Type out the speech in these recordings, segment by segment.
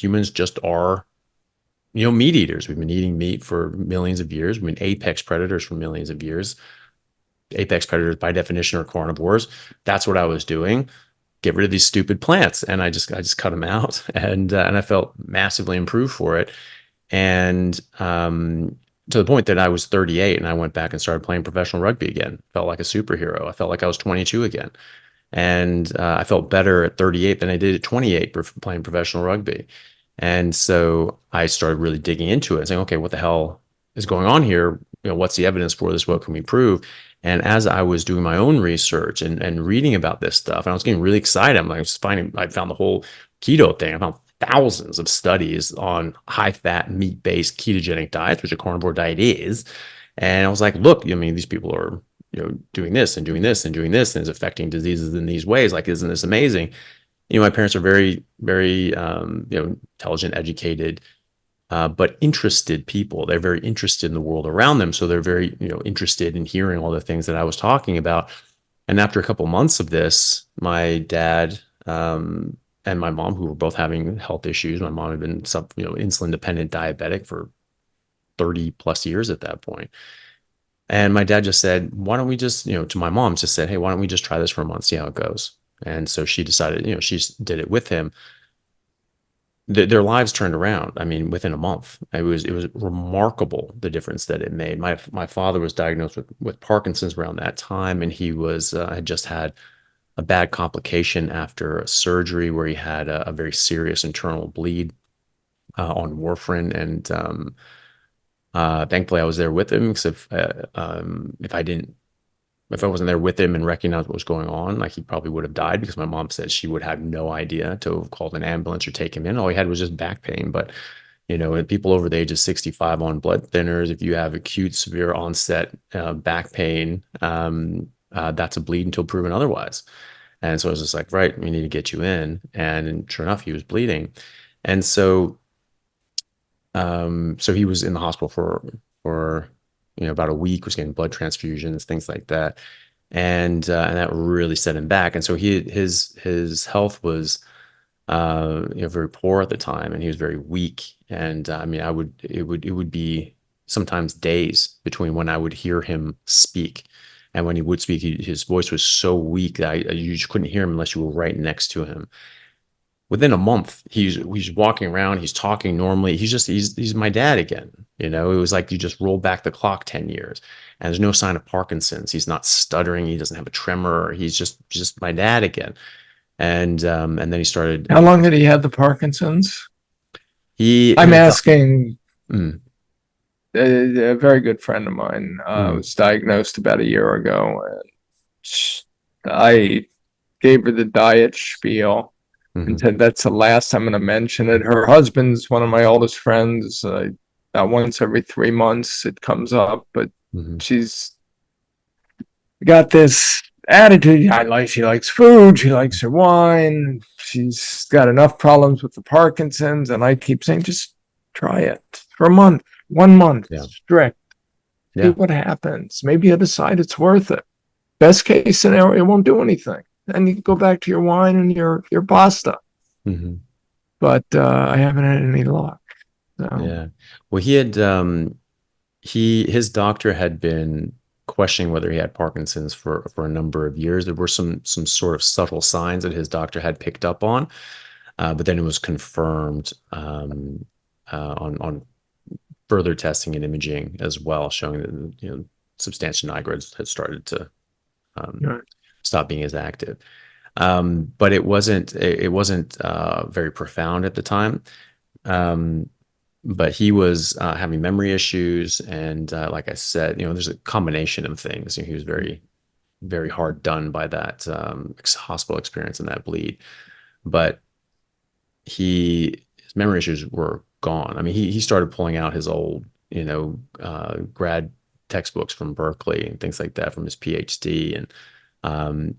humans just are, meat eaters. We've been eating meat for millions of years. We've been apex predators for millions of years. Apex predators by definition are carnivores. That's what I was doing. Get rid of these stupid plants. And I just cut them out, and I felt massively improved for it. And to the point that I was 38 and I went back and started playing professional rugby again. Felt like a superhero. I felt like I was 22 again. And I felt better at 38 than I did at 28 for playing professional rugby. And so I started really digging into it and saying, okay, what the hell is going on here? What's the evidence for this? What can we prove? And as I was doing my own research and reading about this stuff, and I was getting really excited. I found the whole keto thing. I found thousands of studies on high-fat, meat-based ketogenic diets, which a carnivore diet is. And I was like, look, these people are, doing this and doing this and doing this, and it's affecting diseases in these ways. Like, isn't this amazing? My parents are very, very, intelligent, educated, but interested people. They're very interested in the world around them. So they're very, interested in hearing all the things that I was talking about. And after a couple of months of this, my dad, and my mom, who were both having health issues. My mom had been insulin dependent diabetic for 30 plus years at that point. And my dad just said, why don't we just, to my mom, just said, hey, why don't we just try this for a month, see how it goes? And so she decided, she did it with him. Their lives turned around. I mean, within a month, it was remarkable, the difference that it made. My father was diagnosed with Parkinson's around that time, and he was had just had a bad complication after a surgery where he had a very serious internal bleed on warfarin. And thankfully I was there with him, because if I wasn't there with him and recognized what was going on, like, he probably would have died, because my mom said she would have no idea to have called an ambulance or take him in. All he had was just back pain. But, and people over the age of 65 on blood thinners, if you have acute severe onset back pain, that's a bleed until proven otherwise. And so I was just like, right, we need to get you in. And sure enough, he was bleeding. And so, so he was in the hospital for about a week, was getting blood transfusions, things like that. And that really set him back. And so his health was, very poor at the time, and he was very weak. And it would be sometimes days between when I would hear him speak. And when he would speak, his voice was so weak that you just couldn't hear him unless you were right next to him. Within a month, he's walking around, he's talking normally. He's my dad again. It was like you just roll back the clock 10 years, and there's no sign of Parkinson's. He's not stuttering. He doesn't have a tremor. He's just my dad again. And then he started. How long had he had the Parkinson's? I'm asking. A very good friend of mine was diagnosed about a year ago, and I gave her the diet spiel and said, that's the last I'm going to mention it. Her husband's one of my oldest friends. Once every 3 months it comes up, but she's got this attitude. She likes food, she likes her wine, she's got enough problems with the Parkinson's, and I keep saying, just try it for a month. 1 month, strict. See what happens. Maybe you decide it's worth it. Best case scenario, it won't do anything. Then you can go back to your wine and your pasta. But I haven't had any luck. So. Yeah. Well, he had his doctor had been questioning whether he had Parkinson's for a number of years. There were some sort of subtle signs that his doctor had picked up on, but then it was confirmed on further testing and imaging as well, showing that substantia nigra had started to stop being as active. But it wasn't very profound at the time. But he was having memory issues, and like I said, there's a combination of things. He was very, very hard done by that hospital experience and that bleed. But his memory issues were gone. I mean, he started pulling out his old, grad textbooks from Berkeley and things like that from his PhD, and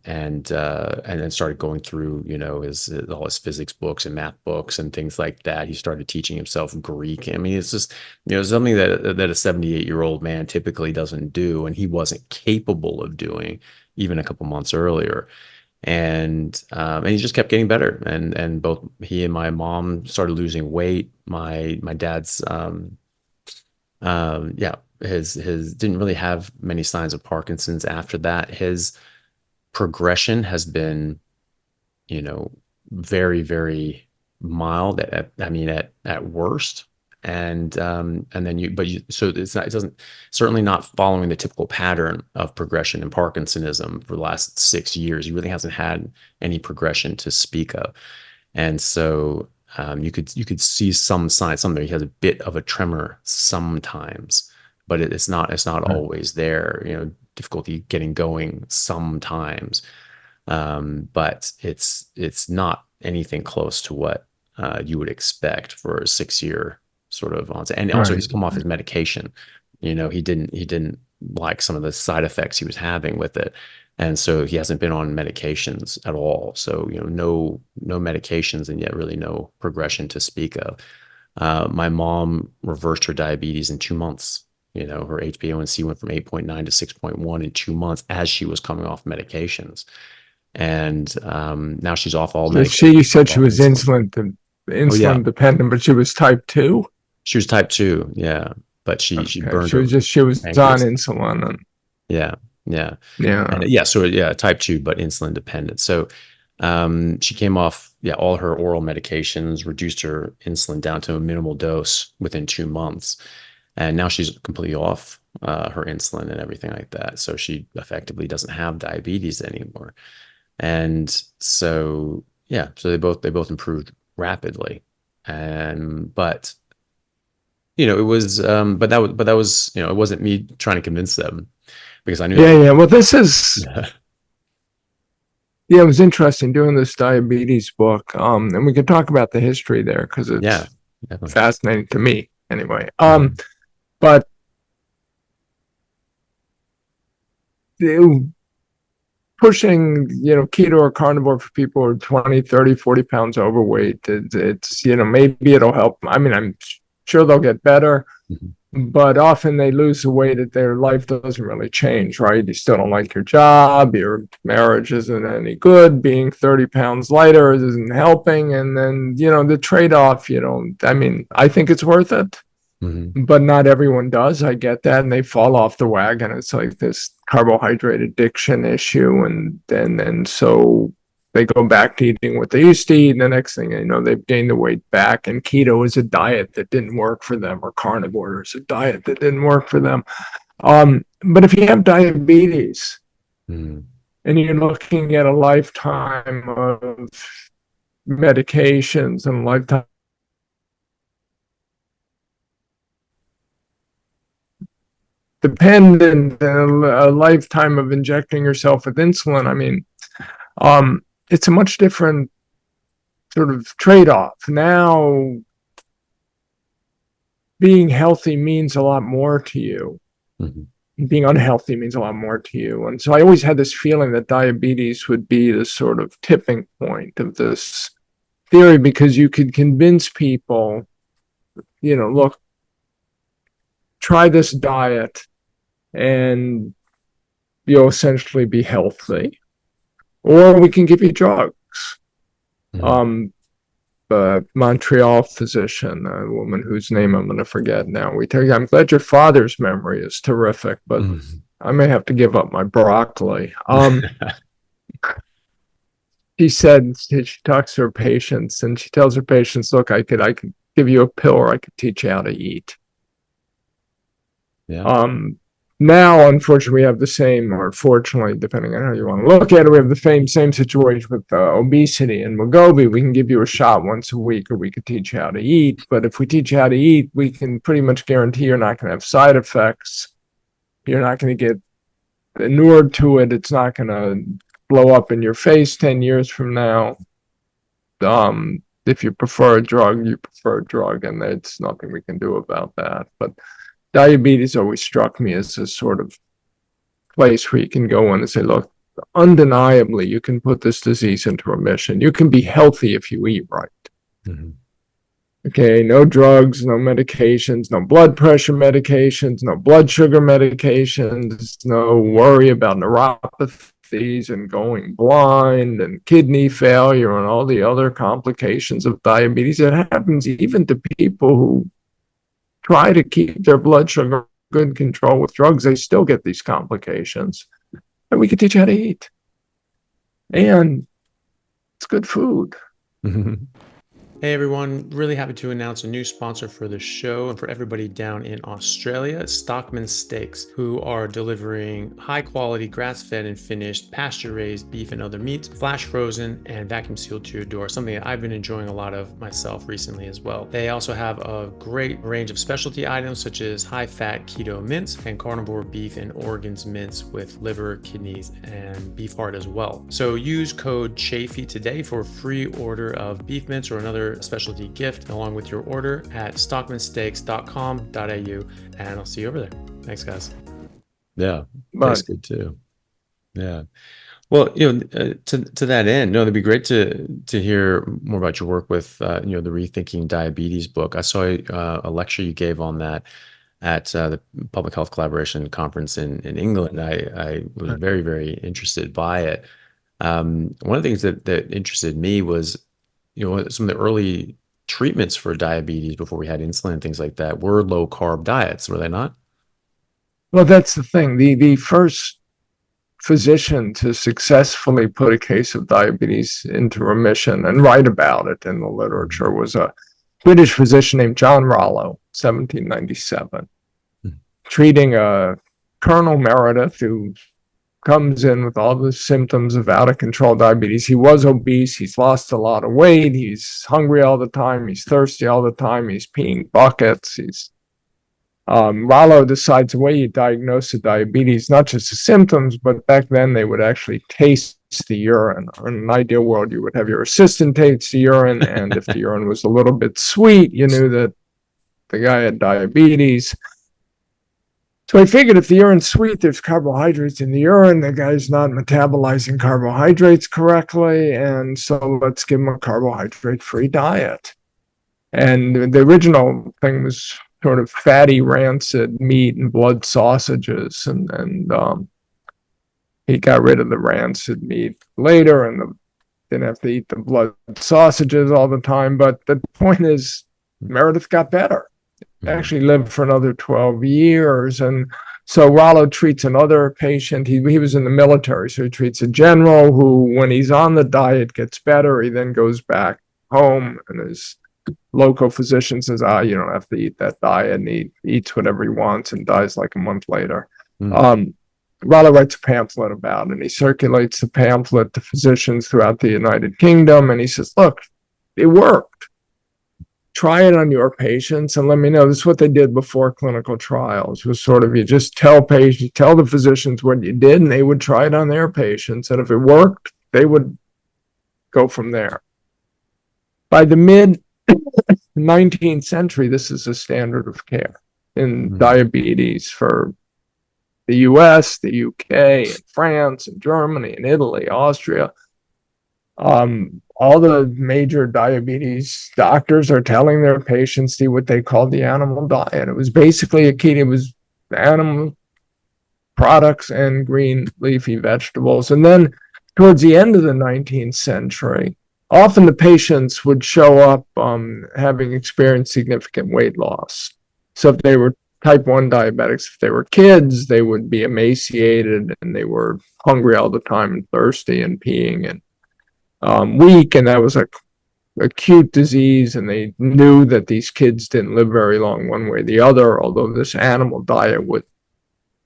then started going through, all his physics books and math books and things like that. He started teaching himself Greek. I mean, it's just, something that a 78-year-old man typically doesn't do, and he wasn't capable of doing even a couple months earlier. and he just kept getting better. And both he and my mom started losing weight. My dad's yeah, his didn't really have many signs of Parkinson's after that. His progression has been, you know, very, very mild I mean, at worst. And then so it doesn't, certainly not following the typical pattern of progression in Parkinsonism for the last 6 years. He really hasn't had any progression to speak of. And so you could see some signs. He has a bit of a tremor sometimes, but it's not always there. You know, difficulty getting going sometimes, but it's not anything close to what you would expect for a 6 year sort of onset. And also, he's come off his medication. You know, he didn't like some of the side effects he was having with it. And so he hasn't been on medications at all. So, you know, no medications, and yet really no progression to speak of. My mom reversed her diabetes in 2 months. You know, her HbA1c went from 8.9 to 6.1 in 2 months as she was coming off medications. And now she's off all medications. She said she was insulin dependent, but she was type 2? She was type 2, yeah. But she burned she was on insulin. And yeah. And so type 2, but insulin dependent. So she came off all her oral medications, reduced her insulin down to a minimal dose within 2 months, and now she's completely off her insulin and everything like that. So she effectively doesn't have diabetes anymore. And so so they both improved rapidly. But you know, it was but that was you know, it wasn't me trying to convince them, because I knew well, this is it was interesting doing this diabetes book, and we could talk about the history there, because it's fascinating to me anyway. But pushing, you know, keto or carnivore for people who are 20, 30, 40 pounds overweight, it's, you know, maybe it'll help. I mean, I'm sure they'll get better, but often they lose the weight that their life doesn't really change, right? You still don't like your job, your marriage isn't any good, being 30 pounds lighter isn't helping. And then, you know, the trade-off, you know, I mean, I think it's worth it. But not everyone does. I get that, and they fall off the wagon. It's like this carbohydrate addiction issue, and so they go back to eating what they used to eat, and the next thing you know, they've gained the weight back. And keto is a diet that didn't work for them, or carnivore is a diet that didn't work for them. But if you have diabetes and you're looking at a lifetime of medications and a lifetime dependent, a lifetime of injecting yourself with insulin, I mean, it's a much different sort of trade-off. Now, being healthy means a lot more to you. Being unhealthy means a lot more to you. And so I always had this feeling that diabetes would be the sort of tipping point of this theory, because you could convince people, you know, look, try this diet and you'll essentially be healthy, or we can give you drugs. The Montreal physician, a woman whose name I'm going to forget now, we tell you, I'm glad your father's memory is terrific, but I may have to give up my broccoli. She said, she talks to her patients, and she tells her patients, look, I could give you a pill, or I could teach you how to eat. Now, unfortunately, we have the same, or fortunately, depending on how you want to look at it, we have the same situation with obesity and Wegovy. We can give you a shot once a week, or we could teach you how to eat. But if we teach you how to eat, we can pretty much guarantee you're not going to have side effects. You're not going to get inured to it. It's not going to blow up in your face 10 years from now. If you prefer a drug, you prefer a drug, and there's nothing we can do about that. But diabetes always struck me as a sort of place where you can go in and say, look, undeniably, you can put this disease into remission. You can be healthy if you eat right. Okay, no drugs, no medications, no blood pressure medications, no blood sugar medications, no worry about neuropathy neuropathies and going blind and kidney failure and all the other complications of diabetes. It happens even to people who try to keep their blood sugar good control with drugs. They still get these complications. And we can teach you how to eat. And it's good food. Hey everyone, really happy to announce a new sponsor for the show and for everybody down in Australia, Stockman Steaks, who are delivering high quality grass-fed and finished pasture-raised beef and other meats, flash frozen and vacuum sealed to your door, something that I've been enjoying a lot of myself recently as well. They also have a great range of specialty items such as high-fat keto mince and carnivore beef and organs mince with liver, kidneys, and beef heart as well. So use code Chaffee today for a free order of beef mince or another specialty gift along with your order at stockmansteaks.com.au, and I'll see you over there. Thanks, guys. Yeah, that's good too. Yeah. Well, to that end, no, it'd be great to hear more about your work with the Rethinking Diabetes book. I saw a lecture you gave on that at the Public Health Collaboration Conference in England. I was very, very interested by it. One of the things that interested me was, some of the early treatments for diabetes before we had insulin and things like that were low carb diets, were they not? Well, that's the thing. The first physician to successfully put a case of diabetes into remission and write about it in the literature was a British physician named John Rollo, 1797, treating Colonel Meredith, who comes in with all the symptoms of out of control diabetes. He was obese. He's lost a lot of weight. He's hungry all the time. He's thirsty all the time. He's peeing buckets. Rollo decides the way you diagnose the diabetes, not just the symptoms, but back then they would actually taste the urine. In an ideal world, you would have your assistant taste the urine, and if the urine was a little bit sweet, you knew that the guy had diabetes. So I figured if the urine's sweet, there's carbohydrates in the urine. The guy's not metabolizing carbohydrates correctly, and so let's give him a carbohydrate-free diet. And the original thing was sort of fatty, rancid meat and blood sausages, and he got rid of the rancid meat later, and didn't have to eat the blood sausages all the time. But the point is, Meredith got better. Actually lived for another 12 years. And so Rollo treats another patient. He was in the military, so he treats a general who, when he's on the diet, gets better. He then goes back home, and his local physician says, you don't have to eat that diet, and he eats whatever he wants and dies like a month later. Rollo writes a pamphlet about it, and he circulates the pamphlet to physicians throughout the United Kingdom, and he says, look, it worked. Try it on your patients and let me know. This is what they did before clinical trials. It was sort of, you just tell the physicians what you did, and they would try it on their patients. And if it worked, they would go from there. By the mid-19th century, this is a standard of care in diabetes for the US, the UK, and France, and Germany, and Italy, Austria. All the major diabetes doctors are telling their patients to eat what they called the animal diet. It was basically it was animal products and green leafy vegetables. And then towards the end of the 19th century, often the patients would show up having experienced significant weight loss. So if they were type 1 diabetics, if they were kids, they would be emaciated and they were hungry all the time and thirsty and peeing and weak, and that was a acute disease, and they knew that these kids didn't live very long one way or the other, although this animal diet would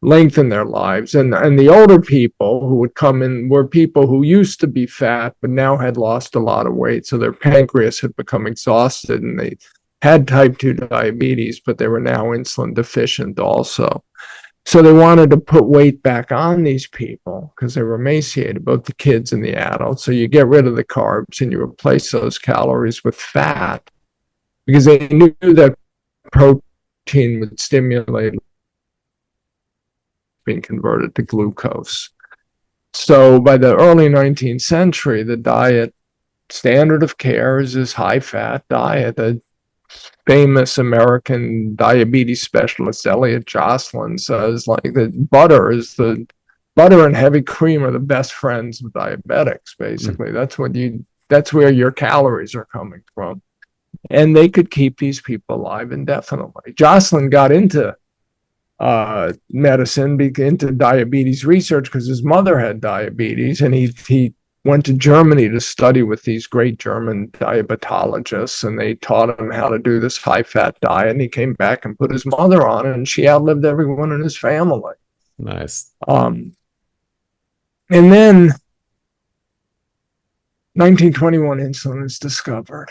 lengthen their lives. And the older people who would come in were people who used to be fat but now had lost a lot of weight, so their pancreas had become exhausted, and they had type 2 diabetes, but they were now insulin deficient also. So they wanted to put weight back on these people because they were emaciated, both the kids and the adults. So you get rid of the carbs and you replace those calories with fat because they knew that protein would stimulate being converted to glucose. So by the early 19th century, the diet standard of care is this high-fat diet. The famous American diabetes specialist Elliot Jocelyn says, like, that butter is the butter and heavy cream are the best friends of diabetics, basically. That's where your calories are coming from. And they could keep these people alive indefinitely. Jocelyn got into medicine, into diabetes research because his mother had diabetes, and he went to Germany to study with these great German diabetologists, and they taught him how to do this high-fat diet, and he came back and put his mother on it, and she outlived everyone in his family. Nice. And then 1921, insulin is discovered.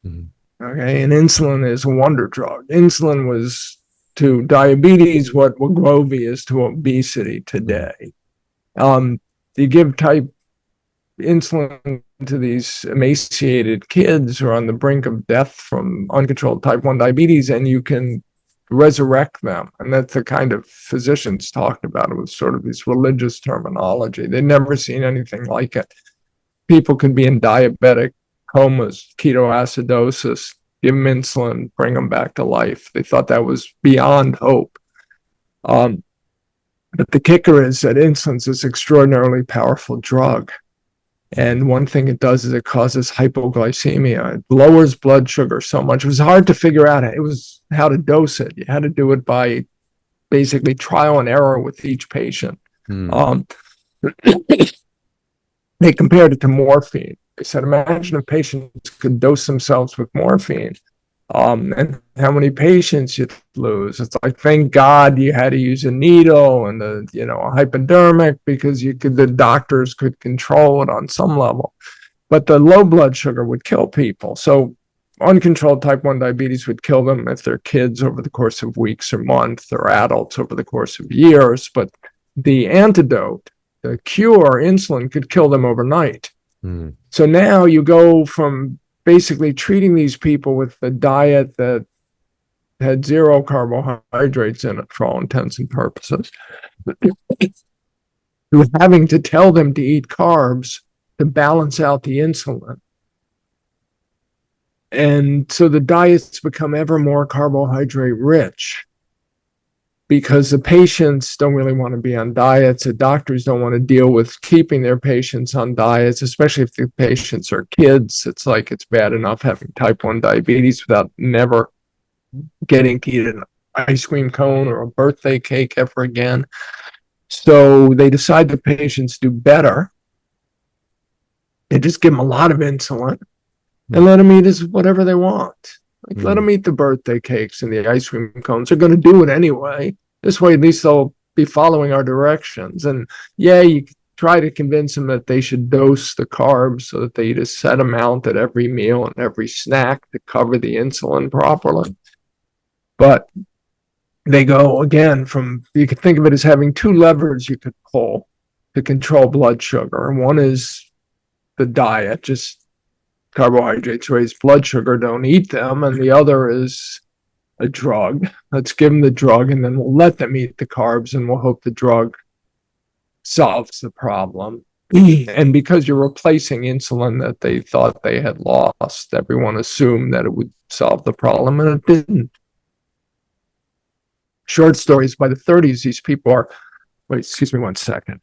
Okay, and insulin is a wonder drug. Insulin was to diabetes what Wegovy is to obesity today. You give type insulin to these emaciated kids who are on the brink of death from uncontrolled type 1 diabetes, and you can resurrect them. And that's the kind of physicians talked about it with sort of this religious terminology. They'd never seen anything like it. People could be in diabetic comas, ketoacidosis, give them insulin, bring them back to life. They thought that was beyond hope. But the kicker is that insulin's this extraordinarily powerful drug. And one thing it does is it causes hypoglycemia. It lowers blood sugar so much. It was hard to figure out how to dose it. You had to do it by basically trial and error with each patient. They compared it to morphine. They said, imagine if patients could dose themselves with morphine, and how many patients you'd lose. It's like, thank God you had to use a needle and a hypodermic, because the doctors could control it on some level. But the low blood sugar would kill people. So uncontrolled type 1 diabetes would kill them if they're kids over the course of weeks or months, or adults over the course of years. But the antidote, the cure, insulin, could kill them overnight. So now you go from basically treating these people with a diet that had zero carbohydrates in it for all intents and purposes, to having to tell them to eat carbs to balance out the insulin. And so the diets become ever more carbohydrate rich, because the patients don't really want to be on diets. The doctors don't want to deal with keeping their patients on diets, especially if the patients are kids. It's like it's bad enough having type 1 diabetes without never getting to eat an ice cream cone or a birthday cake ever again. So they decide the patients do better. They just give them a lot of insulin and let them eat whatever they want. Let them eat the birthday cakes and the ice cream cones. They're going to do it anyway. This way, at least they'll be following our directions. And you try to convince them that they should dose the carbs so that they eat a set amount at every meal and every snack to cover the insulin properly. But they go, again, you could think of it as having two levers you could pull to control blood sugar. And one is the diet, just carbohydrates raise blood sugar, don't eat them. And the other is a drug. Let's give them the drug, and then we'll let them eat the carbs, and we'll hope the drug solves the problem. And because you're replacing insulin that they thought they had lost, everyone assumed that it would solve the problem, and it didn't. Short stories, by the 30s, these people are, wait, excuse me one second.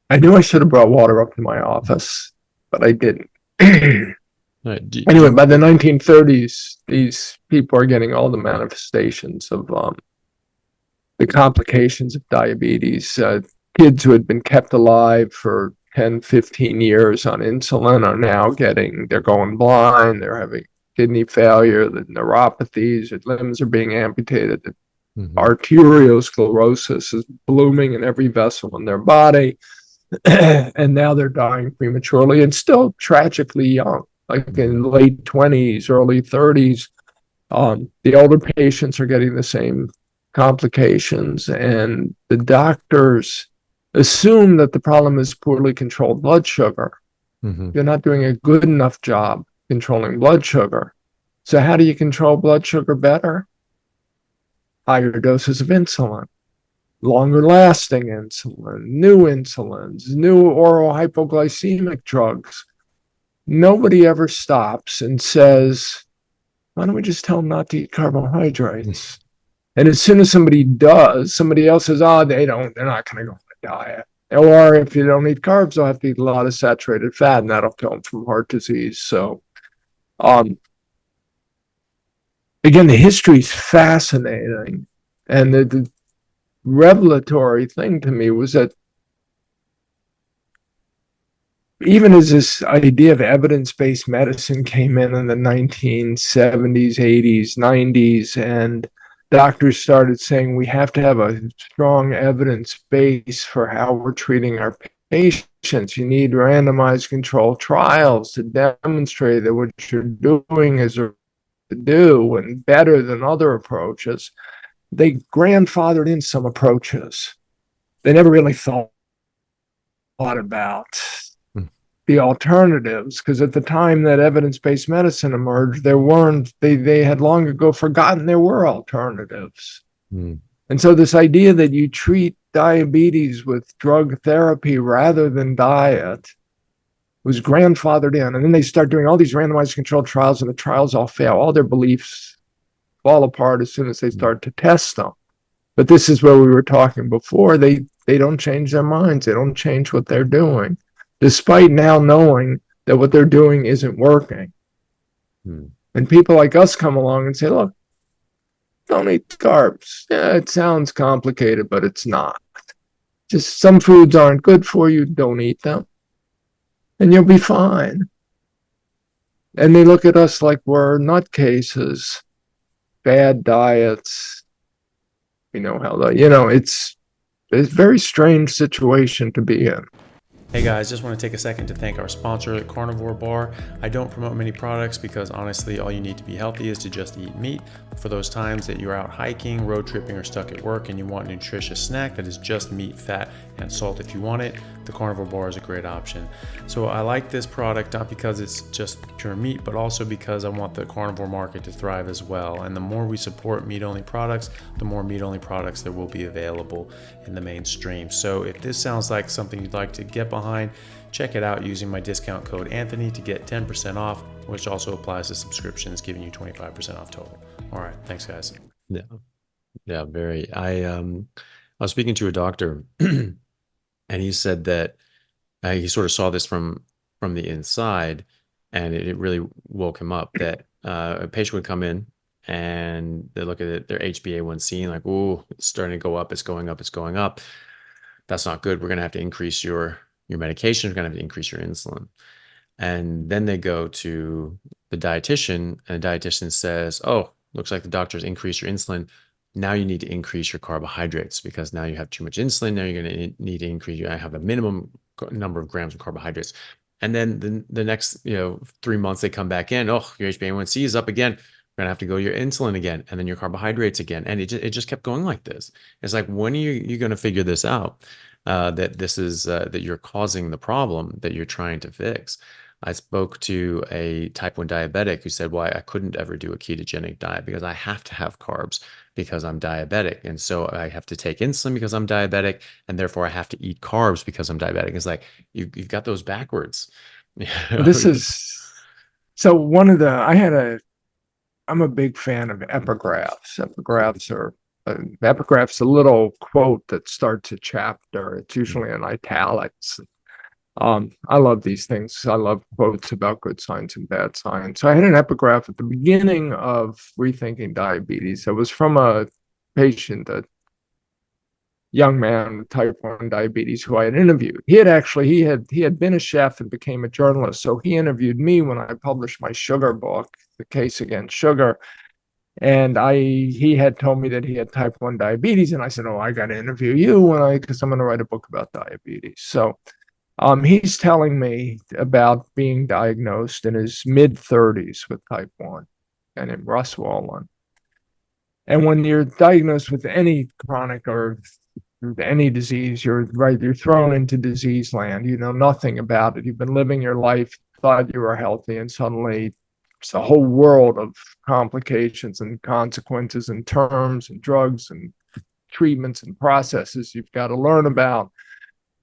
I knew I should have brought water up to my office, but I didn't. Anyway, by the 1930s, these people are getting all the manifestations of the complications of diabetes. Kids who had been kept alive for 10, 15 years on insulin are now they're going blind, they're having kidney failure, the neuropathies, their limbs are being amputated, arteriosclerosis is blooming in every vessel in their body. And now they're dying prematurely and still tragically young, like in late 20s, early 30s. The older patients are getting the same complications, and the doctors assume that the problem is poorly controlled blood sugar. You're not doing a good enough job controlling blood sugar. So how do you control blood sugar better? Higher doses of insulin. Longer lasting insulin, new insulins, new oral hypoglycemic drugs. Nobody ever stops and says, Why don't we just tell them not to eat carbohydrates? And as soon as somebody does, somebody else says, oh, they're not going to go on a diet. Or if you don't eat carbs, they'll have to eat a lot of saturated fat, and that'll kill them from heart disease. So, again, the history is fascinating. And the revelatory thing to me was that even as this idea of evidence-based medicine came in the 1970s, 80s, 90s, and doctors started saying we have to have a strong evidence base for how we're treating our patients. You need randomized controlled trials to demonstrate that what you're doing is to do and better than other approaches. They grandfathered in some approaches. They never really thought about the alternatives, because at the time that evidence-based medicine emerged, they had long ago forgotten there were alternatives. And so this idea that you treat diabetes with drug therapy rather than diet was grandfathered in. And then they start doing all these randomized controlled trials, and the trials all fail. All their beliefs fall apart as soon as they start to test them. But this is where we were talking before. They don't change their minds. They don't change what they're doing, despite now knowing that what they're doing isn't working. And people like us come along and say, look, don't eat carbs. Yeah, it sounds complicated, but it's not. Just some foods aren't good for you. Don't eat them, and you'll be fine. And they look at us like we're nutcases, bad diets. You know how it's a very strange situation to be in. Hey guys, just want to take a second to thank our sponsor, Carnivore Bar. I don't promote many products because honestly, all you need to be healthy is to just eat meat. For those times that you're out hiking, road tripping, or stuck at work and you want a nutritious snack that is just meat, fat, and salt if you want it, the Carnivore Bar is a great option. So I like this product not because it's just pure meat, but also because I want the carnivore market to thrive as well. And the more we support meat-only products, the more meat-only products there will be available in the mainstream. So if this sounds like something you'd like to get behind, check it out using my discount code Anthony to get 10% off, which also applies to subscriptions, giving you 25% off total. All right, thanks guys. Yeah, very. I was speaking to a doctor and he said that he sort of saw this from the inside, and it really woke him up that a patient would come in and they look at it, their HbA1c, and like, oh, it's starting to go up, it's going up, it's going up. That's not good. We're going to have to increase your medication. We're going to have to increase your insulin. And then they go to the dietitian, and the dietitian says, oh, looks like the doctor's increased your insulin. Now you need to increase your carbohydrates because now you have too much insulin. Now you're going to need to increase, you have a minimum number of grams of carbohydrates. And then the next 3 months they come back in, oh, your HbA1c is up again. We're going to have to go your insulin again, and then your carbohydrates again. And it just kept going like this. It's like, when are you going to figure this out? That this is that you're causing the problem that you're trying to fix. I spoke to a type 1 diabetic who said, well, I couldn't ever do a ketogenic diet because I have to have carbs because I'm diabetic. And so I have to take insulin because I'm diabetic, and therefore I have to eat carbs because I'm diabetic. It's like, you've got those backwards. This is, so I'm a big fan of epigraphs. Epigraph's a little quote that starts a chapter. It's usually in italics. I love these things. I love quotes about good science and bad science. So I had an epigraph at the beginning of Rethinking Diabetes. It was from a patient, a young man with type 1 diabetes who I had interviewed. He had been a chef and became a journalist. So he interviewed me when I published my sugar book, The Case Against Sugar. And he had told me that he had type 1 diabetes. And I said, oh, I got to interview you because I'm going to write a book about diabetes. So he's telling me about being diagnosed in his mid-30s with type 1 and in Roswellan. And when you're diagnosed with any chronic or any disease, you're thrown into disease land. You know nothing about it. You've been living your life, thought you were healthy, and suddenly it's a whole world of complications and consequences and terms and drugs and treatments and processes you've got to learn about.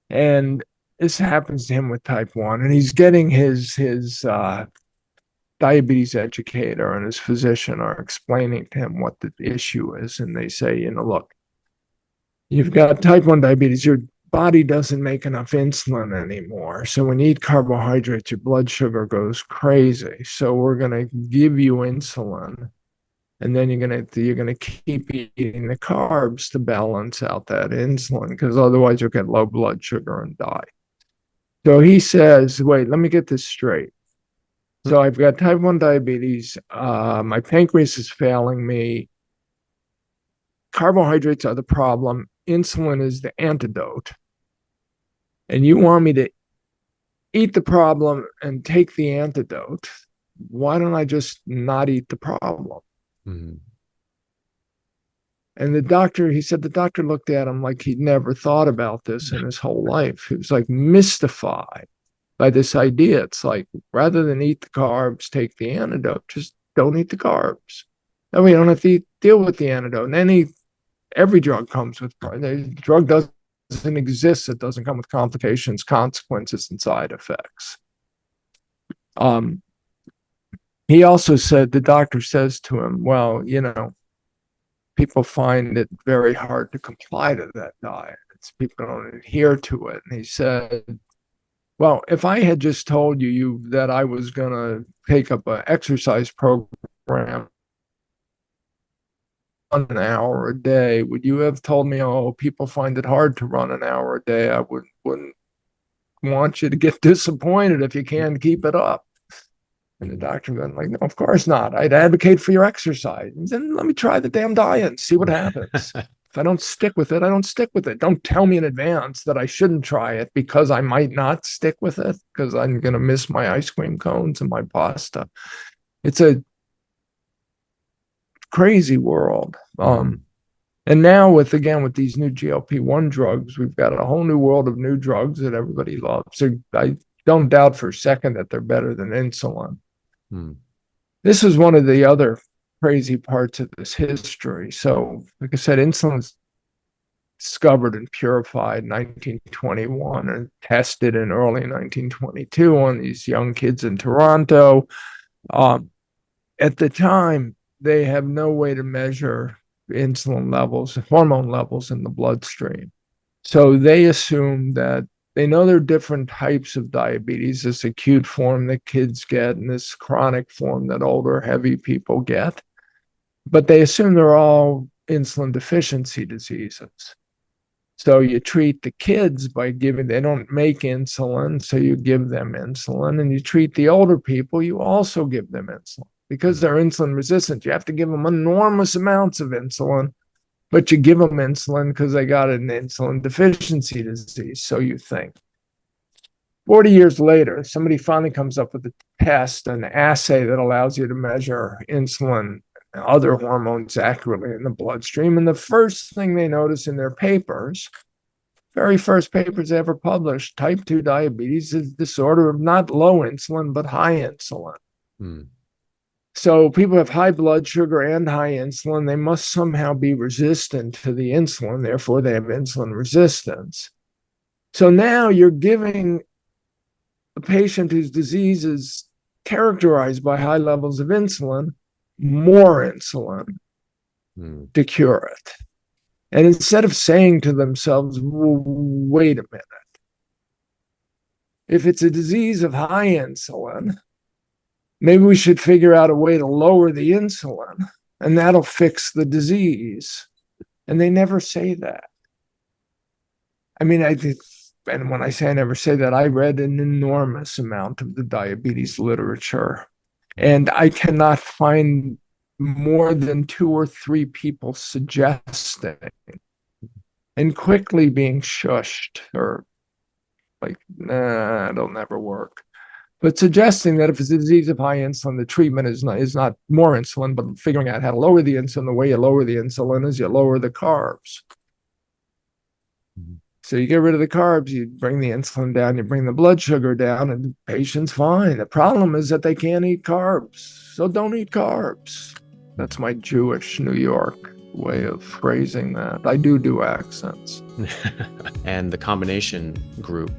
And this happens to him with type 1, and he's getting his diabetes educator and his physician are explaining to him what the issue is. And they say, look, you've got type 1 diabetes. Your body doesn't make enough insulin anymore. So when you eat carbohydrates, your blood sugar goes crazy. So we're going to give you insulin. And then you're gonna keep eating the carbs to balance out that insulin, because otherwise you'll get low blood sugar and die. So he says, wait, let me get this straight. So I've got type 1 diabetes. My pancreas is failing me. Carbohydrates are the problem. Insulin is the antidote. And you want me to eat the problem and take the antidote. Why don't I just not eat the problem? Mm-hmm. And he said the doctor looked at him like he'd never thought about this in his whole life. He was like mystified by this idea. It's like, rather than eat the carbs, take the antidote, just don't eat the carbs. Then we don't have to deal with the antidote. And every drug comes with, the drug doesn't exist. It doesn't come with complications, consequences, and side effects. He also said, the doctor says to him, well, people find it very hard to comply to that diet. People don't adhere to it. And he said, well, if I had just told you that I was going to take up an exercise program 1 hour a day, would you have told me, oh, people find it hard to run an hour a day? I wouldn't want you to get disappointed if you can't keep it up. And the doctor went like, no, of course not. I'd advocate for your exercise. And then let me try the damn diet and see what happens. If I don't stick with it, I don't stick with it. Don't tell me in advance that I shouldn't try it because I might not stick with it because I'm going to miss my ice cream cones and my pasta. It's a crazy world. And now with these new GLP-1 drugs, we've got a whole new world of new drugs that everybody loves. So I don't doubt for a second that they're better than insulin. This is one of the other crazy parts of this history. So, like I said, insulin was discovered and purified in 1921 and tested in early 1922 on these young kids in Toronto. At the time, they have no way to measure insulin levels, hormone levels in the bloodstream. So they assume that they know there are different types of diabetes, this acute form that kids get and this chronic form that older, heavy people get. But they assume they're all insulin deficiency diseases. So you treat the kids by they don't make insulin, so you give them insulin. And you treat the older people, you also give them insulin. Because they're insulin resistant, you have to give them enormous amounts of insulin. But you give them insulin because they got an insulin deficiency disease, so you think. 40 years later, somebody finally comes up with a test, an assay that allows you to measure insulin and other hormones accurately in the bloodstream. And the first thing they notice in their papers, very first papers they ever published, type 2 diabetes is a disorder of not low insulin, but high insulin. So people have high blood sugar and high insulin. They must somehow be resistant to the insulin. Therefore, they have insulin resistance. So now you're giving a patient whose disease is characterized by high levels of insulin more insulin to cure it. And instead of saying to themselves, well, wait a minute, if it's a disease of high insulin, maybe we should figure out a way to lower the insulin, and that'll fix the disease. And they never say that. I mean, and when I say I never say that, I read an enormous amount of the diabetes literature, and I cannot find more than 2 or 3 people suggesting and quickly being shushed or like, nah, it'll never work. But suggesting that if it's a disease of high insulin, the treatment is not more insulin, but figuring out how to lower the insulin. The way you lower the insulin is you lower the carbs. So you get rid of the carbs, you bring the insulin down, you bring the blood sugar down, and the patient's fine. The problem is that they can't eat carbs, so don't eat carbs. That's my Jewish New York way of phrasing that. I do accents. And the combination group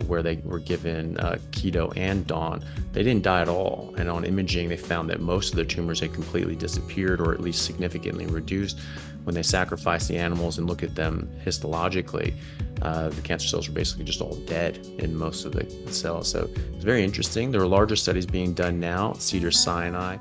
where they were given keto and DAWN. They didn't die at all. And on imaging, they found that most of the tumors had completely disappeared, or at least significantly reduced. When they sacrificed the animals and look at them histologically, the cancer cells were basically just all dead in most of the cells. So it's very interesting. There are larger studies being done now at Cedars-Sinai